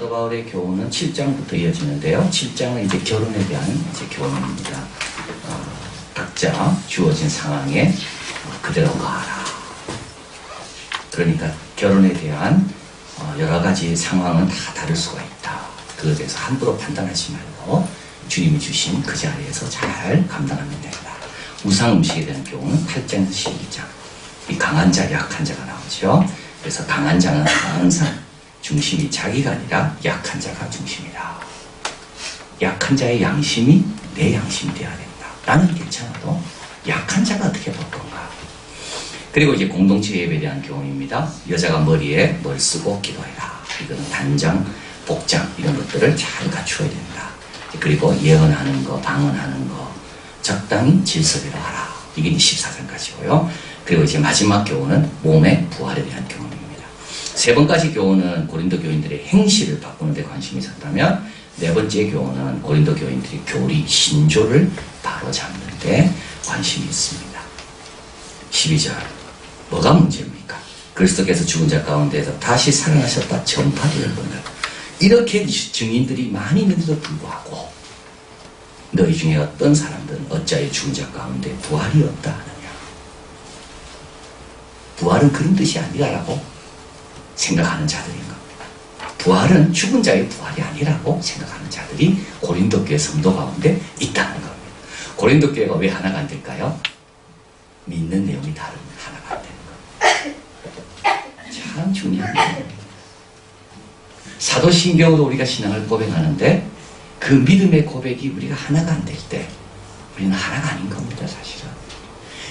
사도 바울의 교훈은 7장부터 이어지는데요. 7장은 이제 결혼에 대한 이제 교훈입니다. 각자 주어진 상황에 그대로 가라. 그러니까 결혼에 대한 여러 가지 상황은 다 다를 수가 있다. 그것에 대해서 함부로 판단하지 말고 주님이 주신 그 자리에서 잘 감당하면 된다. 우상 음식에 대한 교훈은 8장에서 11장. 이 강한 자, 약한 자가 나오죠. 그래서 강한 자는 항상 중심이 자기가 아니라 약한 자가 중심이다. 약한 자의 양심이 내 양심이 되어야 된다. 나는 괜찮아도 약한 자가 어떻게 볼 건가. 그리고 이제 공동체 예배에 대한 교훈입니다. 여자가 머리에 뭘 쓰고 기도해라. 이거는 단장, 복장 이런 것들을 잘 갖추어야 된다. 그리고 예언하는 거, 방언하는 거 적당히 질서대로 하라. 이게 14장까지고요. 그리고 이제 마지막 교훈은 몸의 부활에 대한 교훈입니다. 세 번까지 교훈은 고린도 교인들의 행실을 바꾸는 데 관심이 있었다면 네 번째 교훈은 고린도 교인들이 교리, 신조를 바로잡는 데 관심이 있습니다. 12절 뭐가 문제입니까? 그리스도께서 죽은 자 가운데서 다시 살아나셨다 전파되는 분들 이렇게 증인들이 많이 있는데도 불구하고 너희 중에 어떤 사람들은 어찌하여 죽은 자 가운데 부활이 없다 하느냐. 부활은 그런 뜻이 아니라고 생각하는 자들인 겁니다. 부활은 죽은 자의 부활이 아니라고 생각하는 자들이 고린도 교회 성도 가운데 있다는 겁니다. 고린도 교회가 왜 하나가 안 될까요? 믿는 내용이 다르면 하나가 안 되는 겁니다. 참 중요한 겁니다. 사도신경으로 우리가 신앙을 고백하는데 그 믿음의 고백이 우리가 하나가 안 될 때 우리는 하나가 아닌 겁니다. 사실은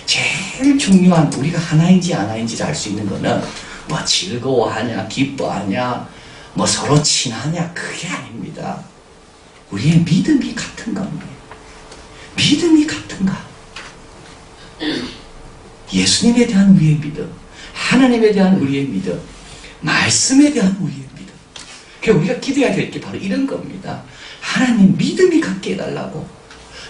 제일 중요한 우리가 하나인지 하나인지를 알 수 있는 거는 뭐 즐거워하냐 기뻐하냐 뭐 서로 친하냐 그게 아닙니다. 우리의 믿음이 같은 겁니다. 믿음이 같은가? 예수님에 대한 우리의 믿음, 하나님에 대한 우리의 믿음, 말씀에 대한 우리의 믿음. 그러니까 우리가 기도해야 될 게 바로 이런 겁니다. 하나님 믿음이 갖게 해달라고.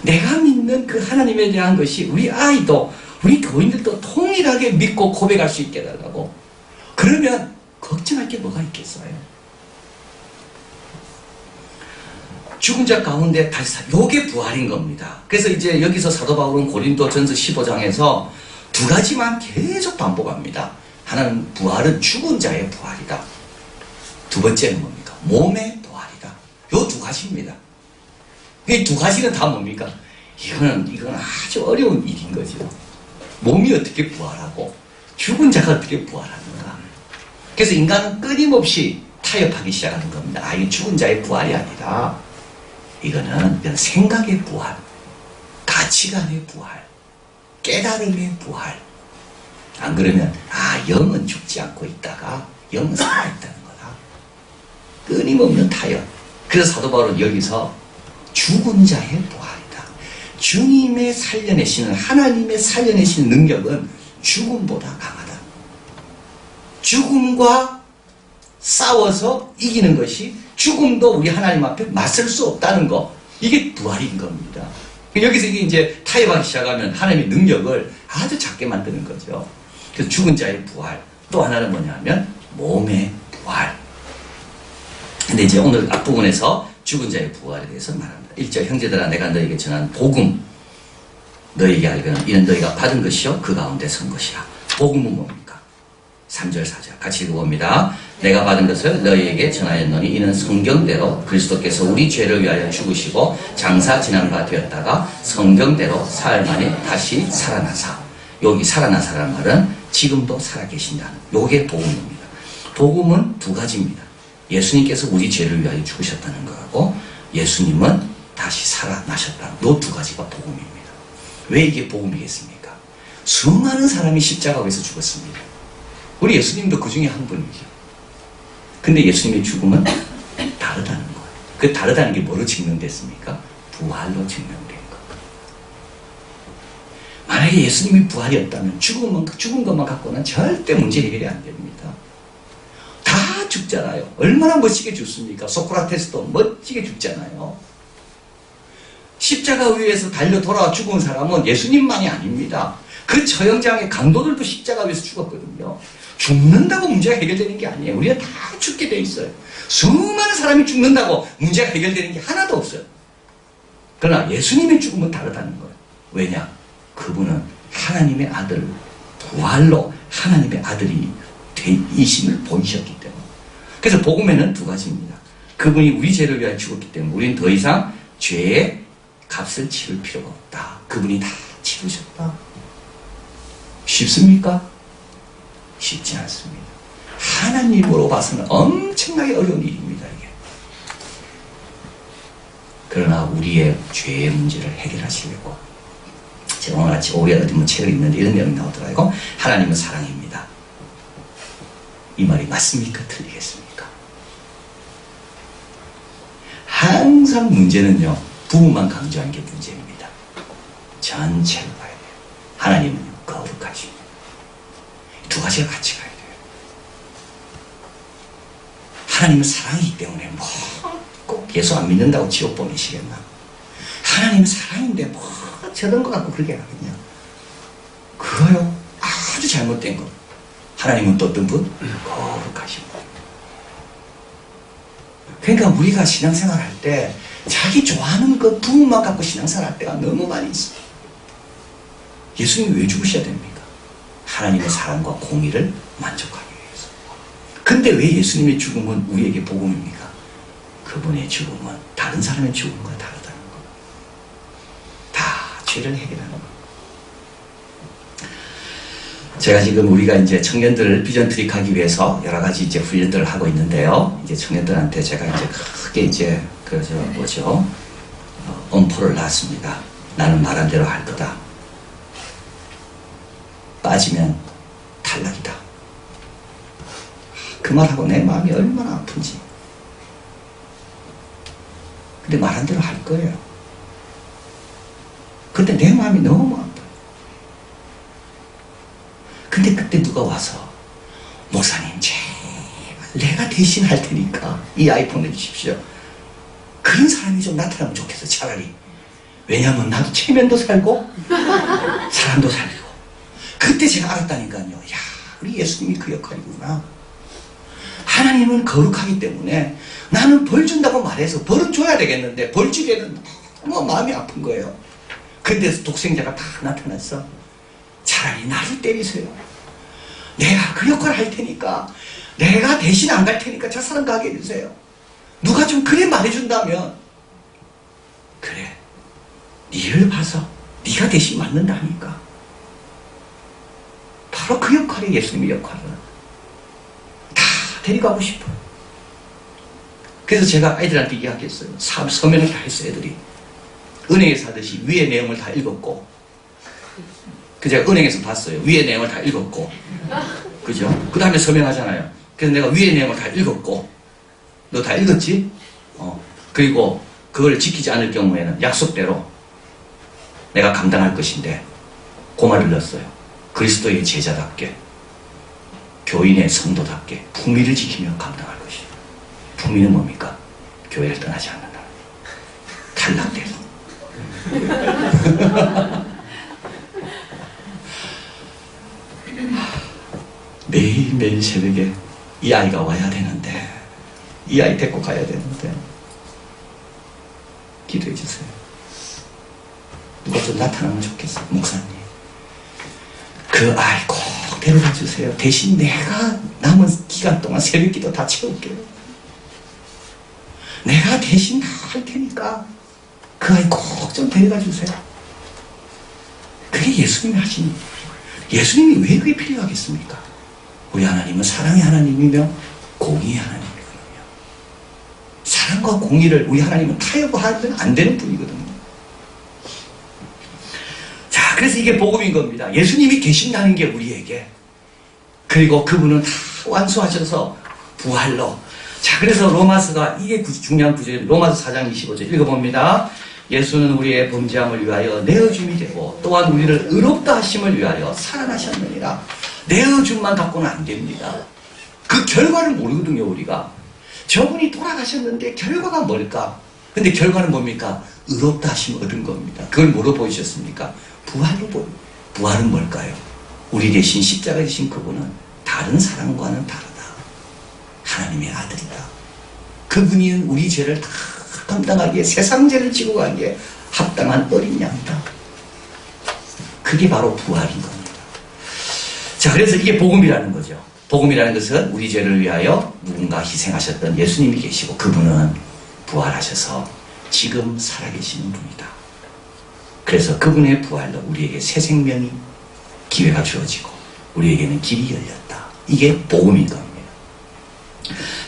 내가 믿는 그 하나님에 대한 것이 우리 아이도 우리 교인들도 통일하게 믿고 고백할 수 있게 해달라고. 그러면 걱정할 게 뭐가 있겠어요? 죽은 자 가운데 다시 요게 부활인 겁니다. 그래서 이제 여기서 사도 바울은 고린도전서 15장에서 두 가지만 계속 반복합니다. 하나는 부활은 죽은 자의 부활이다. 두 번째는 뭡니까? 몸의 부활이다. 요 두 가지입니다. 이 두 가지는 다 뭡니까? 이거는 아주 어려운 일인 거죠. 몸이 어떻게 부활하고 죽은 자가 어떻게 부활하는가. 그래서 인간은 끊임없이 타협하기 시작하는 겁니다. 이게 죽은 자의 부활이 아니라 이거는 생각의 부활, 가치관의 부활, 깨달음의 부활. 안 그러면 영은 죽지 않고 있다가 영은 살아있다는 거다. 끊임없는 타협. 그래서 사도 바울은 여기서 죽은 자의 부활이다. 주님의 살려내시는 하나님의 살려내시는 능력은 죽음보다 강하다. 죽음과 싸워서 이기는 것이 죽음도 우리 하나님 앞에 맞설 수 없다는 거. 이게 부활인 겁니다. 여기서 이게 이제 타협하기 시작하면 하나님의 능력을 아주 작게 만드는 거죠. 그래서 죽은 자의 부활. 또 하나는 뭐냐면 몸의 부활. 근데 이제 오늘 앞부분에서 죽은 자의 부활에 대해서 말합니다. 1절 형제들아 내가 너에게 전한 복음 너에게 알거는 이는 너희가 받은 것이요 그 가운데 선 것이라. 복음은 뭡니까? 3절 4절 같이 읽어봅니다. 내가 받은 것을 너희에게 전하였노니 이는 성경대로 그리스도께서 우리 죄를 위하여 죽으시고 장사 지난 바 되었다가 성경대로 사흘 만에 다시 살아나사. 여기 살아나사라는 말은 지금도 살아계신다는 요게 복음입니다. 복음은 두 가지입니다. 예수님께서 우리 죄를 위하여 죽으셨다는 거하고 예수님은 다시 살아나셨다는 요 두 가지가 복음입니다. 왜 이게 복음이겠습니까? 수많은 사람이 십자가에서 죽었습니다. 우리 예수님도 그 중에 한 분이죠. 근데 예수님의 죽음은 다르다는 거예요. 그 다르다는 게 뭐로 증명됐습니까? 부활로 증명된 것. 만약에 예수님이 부활이었다면 죽은 것만 갖고는 절대 문제 해결이 안 됩니다. 다 죽잖아요. 얼마나 멋지게 죽습니까? 소크라테스도 멋지게 죽잖아요. 십자가 위에서 달려 돌아와 죽은 사람은 예수님만이 아닙니다. 그 처형장의 강도들도 십자가 위에서 죽었거든요. 죽는다고 문제가 해결되는 게 아니에요. 우리가 다 죽게 돼 있어요. 수많은 사람이 죽는다고 문제가 해결되는 게 하나도 없어요. 그러나 예수님의 죽음은 다르다는 거예요. 왜냐? 그분은 하나님의 아들, 부활로 하나님의 아들이 되이심을 보이셨기 때문에. 그래서 복음에는 두 가지입니다. 그분이 우리 죄를 위하여 죽었기 때문에 우리는 더 이상 죄의 값을 치를 필요가 없다. 그분이 다 치르셨다. 쉽습니까? 쉽지 않습니다. 하나님으로 봐서는 엄청나게 어려운 일입니다. 이게. 그러나 우리의 죄의 문제를 해결하시려고 제가 오늘 아침 오후에 어디 책을 읽는데 이런 내용이 나오더라고요. 하나님은 사랑입니다. 이 말이 맞습니까? 틀리겠습니까? 항상 문제는요, 부부만 강조한 게 문제입니다. 전체를 봐야 돼요. 하나님은요, 거룩하십니다. 두 가지가 같이 가야 돼요. 하나님은 사랑이기 때문에 꼭 예수 안 믿는다고 지옥 보내시겠나? 하나님은 사랑인데 저런 거 갖고 그렇게 하겠냐? 그거요, 아주 잘못된 거. 하나님은 또 어떤 분? 거룩하신 분. 그러니까 우리가 신앙생활 할 때 자기 좋아하는 그 부분만 갖고 신앙생활 할 때가 너무 많이 있어요. 예수님이 왜 죽으셔야 됩니까? 하나님의 사랑과 공의를 만족하기 위해서. 근데 왜 예수님의 죽음은 우리에게 복음입니까? 그분의 죽음은 다른 사람의 죽음과 다르다는 것. 다 죄를 해결하는 것. 제가 지금 우리가 이제 청년들을 비전 트릭하기 위해서 여러 가지 이제 훈련들을 하고 있는데요. 이제 청년들한테 제가 이제 크게 이제 엄포를 놨습니다. 나는 말한 대로 할 거다. 빠지면 탈락이다. 그 말하고 내 마음이 얼마나 아픈지. 근데 말한 대로 할 거예요. 근데 내 마음이 너무 아파요. 근데 그때 누가 와서 목사님 제발 내가 대신 할 테니까 이 아이 보내주십시오. 그런 사람이 좀 나타나면 좋겠어. 차라리. 왜냐하면 나도 체면도 살고 사람도 살리고. 그때 제가 알았다니까요. 야, 우리 예수님이 그 역할이구나. 하나님은 거룩하기 때문에 나는 벌 준다고 말해서 벌은 줘야 되겠는데 벌 주기에는 너무 마음이 아픈 거예요. 근데서 독생자가 다 나타났어. 차라리 나를 때리세요. 내가 그 역할을 할 테니까, 내가 대신 안 갈 테니까 저 사람 가게 해주세요. 누가 좀 그래 말해준다면, 그래, 니를 봐서 니가 대신 맞는다니까. 바로 그 역할이 예수님의 역할은 다 데려가고 싶어요. 그래서 제가 아이들한테 이야기했어요. 서면을 다 했어요. 애들이 은행에서 하듯이 위의 내용을 다 읽었고, 그 제가 은행에서 봤어요. 위의 내용을 다 읽었고, 그죠? 그 다음에 서명하잖아요. 그래서 내가 위의 내용을 다 읽었고, 너 다 읽었지? 그리고 그걸 지키지 않을 경우에는 약속대로 내가 감당할 것인데, 그 말을 넣었어요. 그리스도의 제자답게, 교인의 성도답게 품위를 지키며 감당할 것이에요. 품위는 뭡니까? 교회를 떠나지 않는다. 탈락돼서. 매일매일 새벽에 이 아이가 와야 되는데, 이 아이 데리고 가야 되는데, 기도해 주세요. 누가 좀 나타나면 좋겠어요. 목사님, 그 아이 꼭 데려다 주세요. 대신 내가 남은 기간 동안 새벽 기도 다 채울게요. 내가 대신 다 할 테니까 그 아이 꼭 좀 데려다 주세요. 그게 예수님이 하신, 예수님이 왜 그게 필요하겠습니까? 우리 하나님은 사랑의 하나님이며 공의의 하나님이거든요. 사랑과 공의를 우리 하나님은 타협하면 안 되는 분이거든요. 자, 그래서 이게 복음인 겁니다. 예수님이 계신다는 게 우리에게, 그리고 그분은 다 완수하셔서 부활로. 자, 그래서 로마서가 이게 중요한 구절입니다. 로마서 4장 25절 읽어봅니다. 예수는 우리의 범죄함을 위하여 내어줌이 되고 또한 우리를 의롭다 하심을 위하여 살아나셨느니라. 내어줌만 갖고는 안 됩니다. 그 결과를 모르거든요. 우리가 저분이 돌아가셨는데 결과가 뭘까? 근데 결과는 뭡니까? 의롭다 하심을 얻은 겁니다. 그걸 뭐로 보이셨습니까? 부활로 보여요. 부활은 뭘까요? 우리 대신 십자가에 지신 그분은 다 다른 사람과는 다르다. 하나님의 아들이다. 그분이 우리 죄를 다 감당하기에, 세상 죄를 지고 가기에 합당한 어린 양이다. 그게 바로 부활인 겁니다. 자, 그래서 이게 복음이라는 거죠. 복음이라는 것은 우리 죄를 위하여 누군가 희생하셨던 예수님이 계시고, 그분은 부활하셔서 지금 살아계시는 분이다. 그래서 그분의 부활로 우리에게 새 생명이, 기회가 주어지고 우리에게는 길이 열렸다. 이게 복음인 겁니다.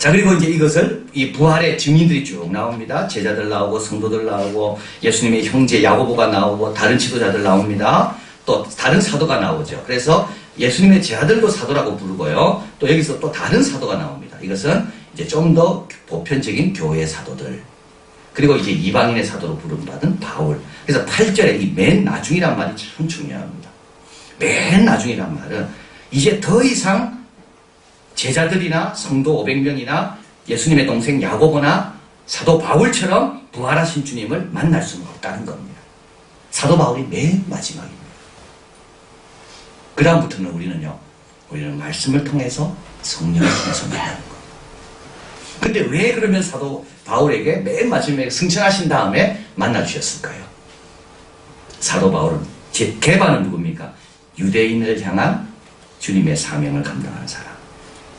자, 그리고 이제 이것을, 이 부활의 증인들이 쭉 나옵니다. 제자들 나오고, 성도들 나오고, 예수님의 형제 야고보가 나오고, 다른 지도자들 나옵니다. 또 다른 사도가 나오죠. 그래서 예수님의 제자들도 사도라고 부르고요. 또 여기서 또 다른 사도가 나옵니다. 이것은 이제 좀 더 보편적인 교회 사도들, 그리고 이제 이방인의 사도로 부름받은 바울. 그래서 8절에 이 맨 나중이란 말이 참 중요합니다. 맨 나중이란 말은 이제 더 이상 제자들이나 성도 500명이나 예수님의 동생 야고보나 사도 바울처럼 부활하신 주님을 만날 수는 없다는 겁니다. 사도 바울이 맨 마지막입니다. 그 다음부터는 우리는 말씀을 통해서, 성령을 통해서 만나는 겁니다. 근데 왜 그러면 사도 바울에게 맨 마지막에 승천하신 다음에 만나주셨을까요? 사도 바울은, 게바는 누굽니까? 유대인을 향한 주님의 사명을 감당하는 사람.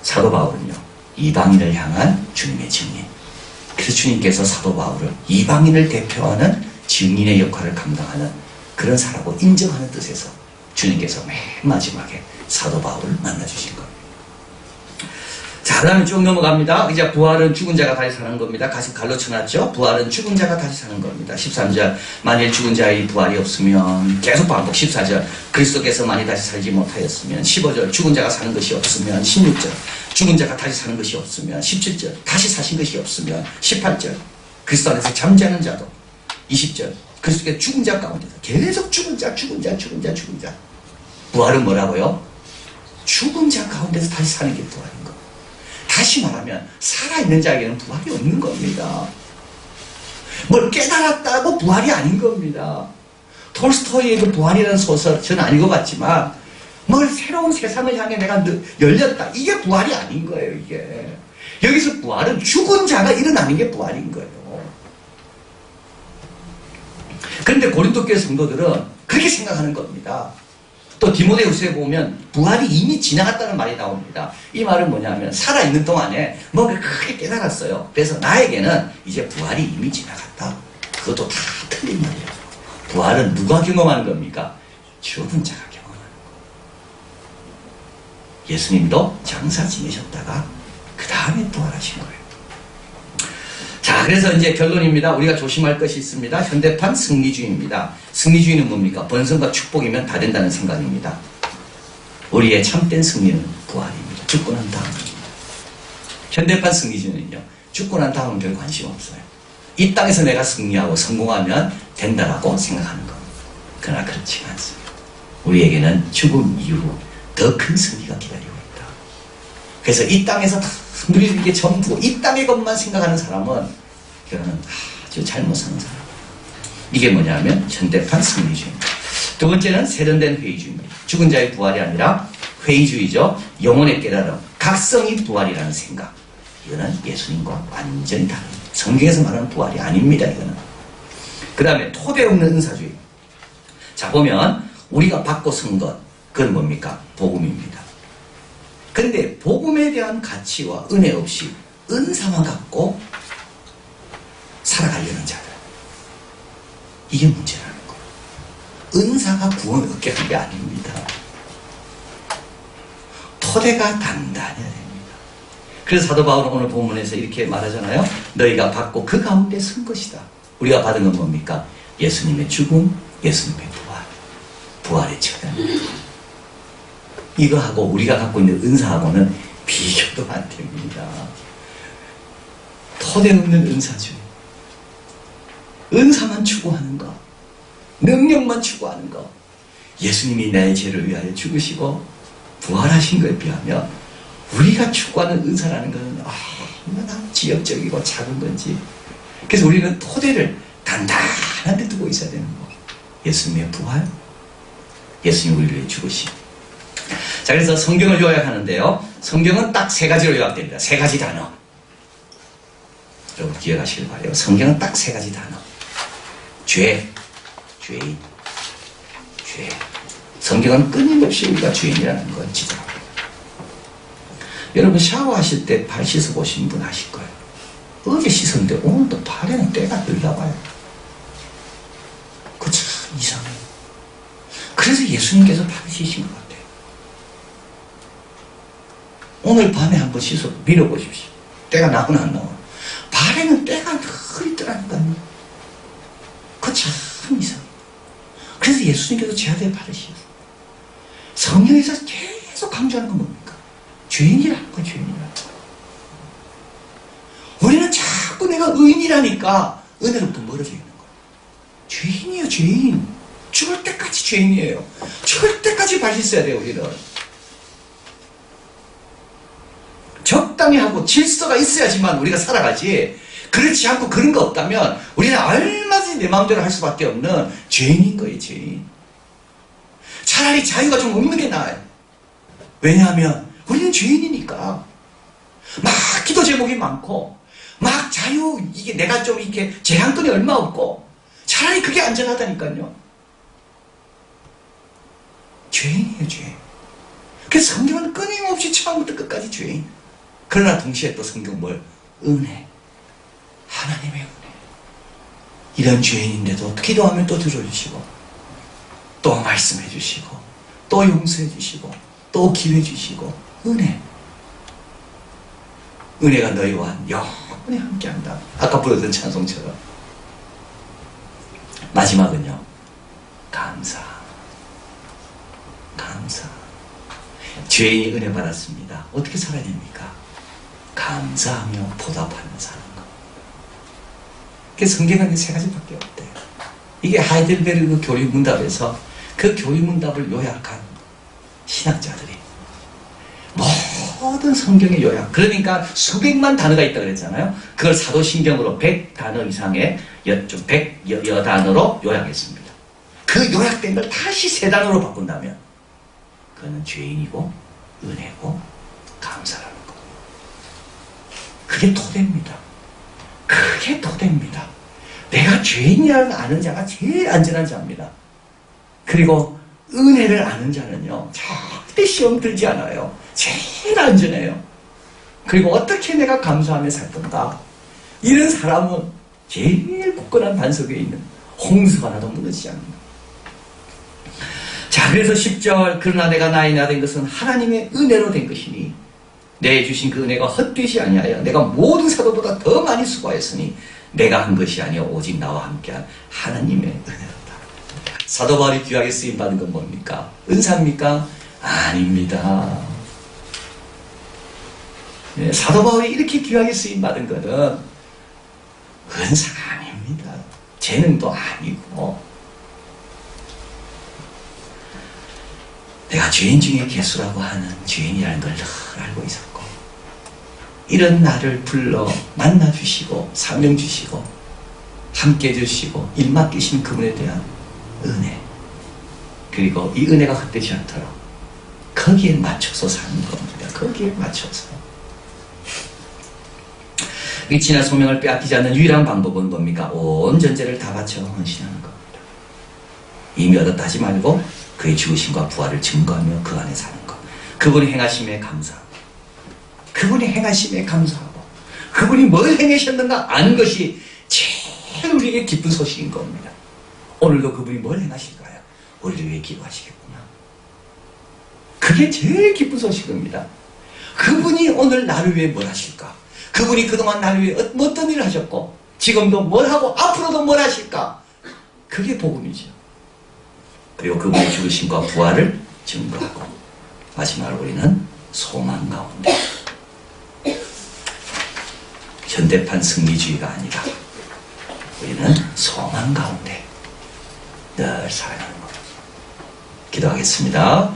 사도 바울은요, 이방인을 향한 주님의 증인. 그래서 주님께서 사도 바울을 이방인을 대표하는 증인의 역할을 감당하는 그런 사람으로 인정하는 뜻에서 주님께서 맨 마지막에 사도 바울을 만나주신 겁니다. 자, 그 다음에 쭉 넘어갑니다. 이제 부활은 죽은 자가 다시 사는 겁니다. 가슴 갈로 쳐놨죠? 부활은 죽은 자가 다시 사는 겁니다. 13절, 만일 죽은 자의 부활이 없으면, 계속 반복. 14절, 그리스도께서 만일 다시 살지 못하였으면, 15절, 죽은 자가 사는 것이 없으면, 16절, 죽은 자가 다시 사는 것이 없으면, 17절, 다시 사신 것이 없으면, 18절, 그리스도 안에서 잠자는 자도, 20절, 그리스도께서 죽은 자 가운데서 계속 죽은 자. 부활은 뭐라고요? 죽은 자 가운데서 다시 사는 게 부활인 겁니다. 다시 말하면 살아있는 자에게는 부활이 없는 겁니다. 뭘 깨달았다고 부활이 아닌 겁니다. 톨스토이의 그 부활이라는 소설 저는 안 읽어봤지만, 뭘 새로운 세상을 향해 내가 열렸다, 이게 부활이 아닌 거예요. 이게 여기서 부활은 죽은 자가 일어나는 게 부활인 거예요. 그런데 고린도 교회 성도들은 그렇게 생각하는 겁니다. 또 디모데후서에 보면 부활이 이미 지나갔다는 말이 나옵니다. 이 말은 뭐냐면, 살아있는 동안에 뭔가 크게 깨달았어요. 그래서 나에게는 이제 부활이 이미 지나갔다. 그것도 다 틀린 말이에요. 부활은 누가 경험하는 겁니까? 죽은 자가 경험하는 거예요. 예수님도 장사 지내셨다가 그 다음에 부활하신 거예요. 자, 그래서 이제 결론입니다. 우리가 조심할 것이 있습니다. 현대판 승리주의입니다. 승리주의는 뭡니까? 번성과 축복이면 다 된다는 생각입니다. 우리의 참된 승리는 부활입니다. 죽고 난 다음입니다. 현대판 승리주의는요, 죽고 난 다음은 별 관심 없어요. 이 땅에서 내가 승리하고 성공하면 된다라고 생각하는 겁니다. 그러나 그렇지가 않습니다. 우리에게는 죽음 이후 더 큰 승리가 기다리고 있다. 그래서 이 땅에서 다 누리는 게 전부, 이 땅의 것만 생각하는 사람은 그거는 아주 잘못 사는 사람. 이게 뭐냐면 현대판 승리주의입니다. 두 번째는 세련된 회의주의입니다. 죽은 자의 부활이 아니라 회의주의죠. 영혼의 깨달음, 각성이 부활이라는 생각. 이거는 예수님과 완전히 다릅니다. 성경에서 말하는 부활이 아닙니다. 이거는. 그 다음에 토대 없는 은사주의. 자, 보면 우리가 받고 선 것, 그건 뭡니까? 복음입니다. 그런데 복음에 대한 가치와 은혜 없이 은사만 갖고 살아가려는 자들, 이게 문제라는 거예요. 은사가 구원을 얻게 한 게 아닙니다. 토대가 단단해야 됩니다. 그래서 사도 바울은 오늘 본문에서 이렇게 말하잖아요. 너희가 받고 그 가운데 선 것이다. 우리가 받은 건 뭡니까? 예수님의 죽음, 예수님의 부활, 부활의 처단입니다. 이거하고 우리가 갖고 있는 은사하고는 비교도 안 됩니다. 토대 없는 은사주의. 은사만 추구하는 거, 능력만 추구하는 거. 예수님이 나의 죄를 위하여 죽으시고 부활하신 것에 비하면 우리가 추구하는 은사라는 것은 얼마나 지역적이고 작은 건지. 그래서 우리는 토대를 단단한 데 두고 있어야 되는 거. 예수님의 부활, 예수님 우리를 위해 죽으심. 자, 그래서 성경을 요약하는데요. 성경은 딱 세 가지로 요약됩니다. 세 가지 단어. 여러분 기억하시길 바라요. 성경은 딱 세 가지 단어. 죄, 죄인, 죄. 성경은 끊임없이 우리가 죄인이라는 걸 지적합니다. 여러분 샤워하실 때 발 씻어보신 분 아실 거예요. 어제 씻었는데 오늘도 발에는 때가 늘나봐요. 그거 참 이상해요. 그래서 예수님께서 발을 씻으신 것 같아요. 오늘 밤에 한번 씻어 밀어보십시오. 때가 나오나 안 나오나. 발에는 때가 늘 있더라니까요. 그거 참 이상해요. 그래서 예수님께서 제 아들의 발을 씻었어요. 성경에서 계속 강조하는 건 뭡니까? 죄인이라는 거예요. 죄인이라는 거. 우리는 자꾸 내가 의인이라니까 은혜로부터 멀어져 있는 거예요. 죄인이에요. 죄인. 죽을 때까지 죄인이에요. 죽을 때까지 발 씻어야 돼요. 우리는. 적당히 하고 질서가 있어야지만 우리가 살아가지, 그렇지 않고 그런 거 없다면 우리는 얼마든지 내 마음대로 할 수밖에 없는 죄인인 거예요. 죄인. 차라리 자유가 좀 없는 게 나아요. 왜냐하면 우리는 죄인이니까. 막 기도 제목이 많고 막 자유, 이게 내가 좀 이렇게 제한권이 얼마 없고 차라리 그게 안전하다니까요. 죄인이에요. 죄인. 그래서 성경은 끊임없이 처음부터 끝까지 죄인. 그러나 동시에 또 성경 뭘? 은혜. 하나님의 은혜. 이런 죄인인데도 기도하면 또 들어주시고 또 말씀해 주시고 또 용서해 주시고 또 기회 주시고 은혜. 은혜가 너희와 영원히 함께한다. 아까 부르던 찬송처럼. 마지막은요. 감사. 감사. 죄인이 은혜 받았습니다. 어떻게 살아야 됩니까? 감사하며 보답하며 사는 것. 그게 성경은 세 가지밖에 없대요. 이게 하이델베르그 교리문답에서 그 교리문답을 요약한 신학자들이 모든 성경의 요약, 그러니까 수백만 단어가 있다고 그랬잖아요. 그걸 사도신경으로 100단어 이상의 100여 단어로 요약했습니다. 그 요약된 걸 다시 세 단어로 바꾼다면 그거는 죄인이고 은혜고 감사라는 거. 그게 토대입니다. 그게 토대입니다. 내가 죄인이라는 아는 자가 제일 안전한 자입니다. 그리고 은혜를 아는 자는요, 절대 시험 들지 않아요. 제일 안전해요. 그리고 어떻게 내가 감사하며 살 건가? 이런 사람은 제일 굳건한 반석 위에 있는 홍수가 나도 무너지지 않는다. 자, 그래서 10절, 그러나 내가 나이 나 된 것은 하나님의 은혜로 된 것이니 내 주신 그 은혜가 헛되지 아니하여 내가 모든 사도보다 더 많이 수고하였으니 내가 한 것이 아니여 오직 나와 함께한 하나님의 은혜로다. 사도 바울이 귀하게 쓰임받은 건 뭡니까? 은사입니까? 아닙니다. 네, 사도 바울이 이렇게 귀하게 쓰임받은 것은 은사가 아닙니다. 재능도 아니고. 내가 죄인 중에 개수라고 하는 죄인이라는 걸 늘 알고 있었고, 이런 나를 불러 만나주시고 사명 주시고 함께 해주시고 일 맡기신 그분에 대한 은혜, 그리고 이 은혜가 헛되지 않도록 거기에 맞춰서 사는 겁니다. 거기에 맞춰서. 이 지난 소명을 빼앗기지 않는 유일한 방법은 뭡니까? 온 전제를 다 바쳐 헌신하는 겁니다. 이미 얻었다 하지 말고 그의 죽으심과 부활을 증거하며 그 안에 사는 것. 그분이 행하심에 감사하고, 그분이 행하심에 감사하고, 그분이 뭘 행하셨는가 아는 것이 제일 우리에게 기쁜 소식인 겁니다. 오늘도 그분이 뭘 행하실까요? 우리를 위해 기도하시겠구나. 그게 제일 기쁜 소식입니다. 그분이 오늘 나를 위해 뭘 하실까? 그분이 그동안 나를 위해 어떤 일을 하셨고 지금도 뭘 하고 앞으로도 뭘 하실까? 그게 복음이죠. 그리고 그분의 죽으심과 부활을 증거하고, 마지막으로 우리는 소망 가운데, 현대판 승리주의가 아니라 우리는 소망 가운데 늘 살아가는 겁니다. 기도하겠습니다.